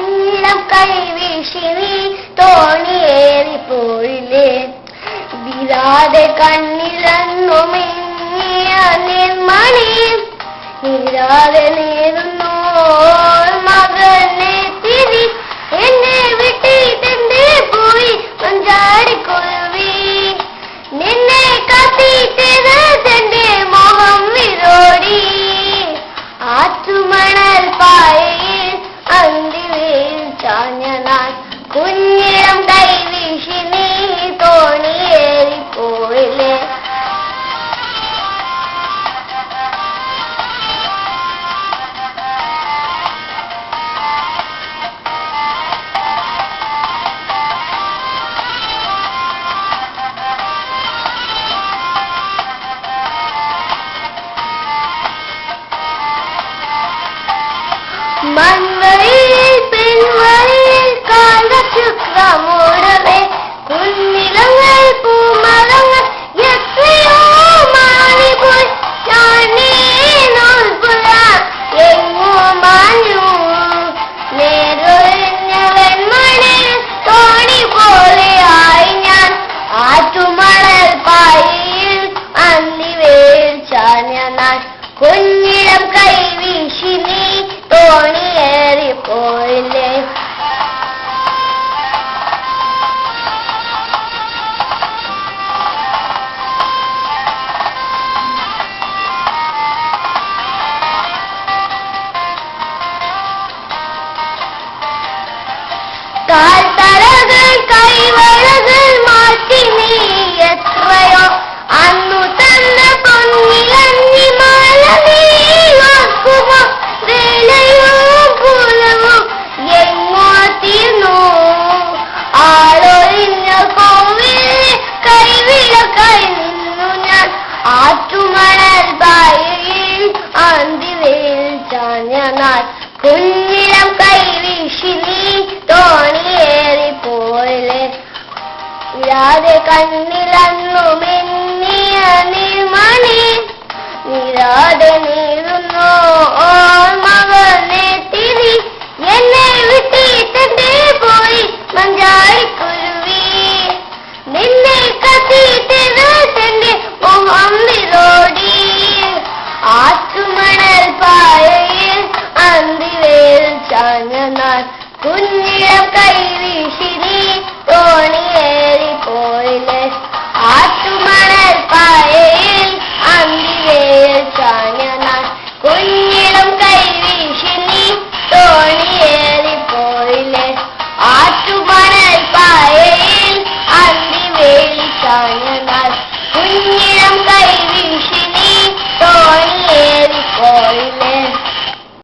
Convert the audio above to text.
കുഞ്ഞിളം കൈവീശി നീ തോണിയേറിപ്പോയില്ലേ വിരാതെ കണ്ണിലെന്നു മിന്നിയ നിർമ്മണി നീരാതെ നേരുന്നു മകനെ തിരി എന്നെ വിട്ടിട്ടെന്തേ പോയി മഞ്ചാടിക്കൊരുവി നിന്നെ കത്തിട്ടത് തന്റെ മോഹം വിരോടി ആറ്റുമണൽ പായയിൽ അന്തിവേൽ ചാഞ്ഞ നാൾ കുഞ്ഞിളം കൈവീശി നീ തോണിയേറിപ്പോയില്ലേ മൺവഴിയിൽ പെൺവഴിയിൽ കാലചക്രമോടവേ കുഞ്ഞിലങ്ങൾ പൂമരങ്ങൾ എത്രയോ മാറിപ്പോയി ഞാനേനോൽപ്പുഴ എങ്ങോ മാഞ്ഞു നേരൊഴിഞ്ഞ വെൺമണി തോണി പോലെയായി ഞാൻ ആറ്റുമണൽ പായയിൽ അന്തിവേൽ ചാഞ്ഞ നാൾ കുഞ്ഞിളം കൈവീശി നീ തോണിയേറിപ്പോയില്ലേ കാൽത്തലകൾ കൈവളകൾ മാറ്റി നീ എത്രയോ അന്നു തന്ന പൊന്നിലഞ്ഞി മാല നീ ഓർക്കുമോ വേലയും പൂലവും എങ്ങോ തീർന്നു ആളൊഴിഞ്ഞ കോവിൽ കൈവിളക്കായി നിന്നു ഞാൻ ആറ്റുമണൽ പായയിൽ അന്തിവേൽ ചാഞ്ഞ നാൾ കുഞ്ഞിളം കൈവീശി നീ തോണിയേറിപ്പോയില്ലേ വിരാതെ കണ്ണിലന്നു മിന്നിയ നിർമണി നീരാതെ നീരുന്നു മകനെ തിരി എന്നെ വിട്ടിട്ടെന്തേ പോയി മഞ്ചാടിക്കുരുവി നിന്നെ കത്തിട്ടത് തന്റെ മോഹം വിരോടി ആറ്റുമണൽ പായയിൽ അന്തിവേൽ ചാഞ്ഞ നാൾ കുഞ്ഞിളം കൈവീശി നീ തോണിയേറിപ്പോയില്ലേ ആറ്റുമണൽ പായ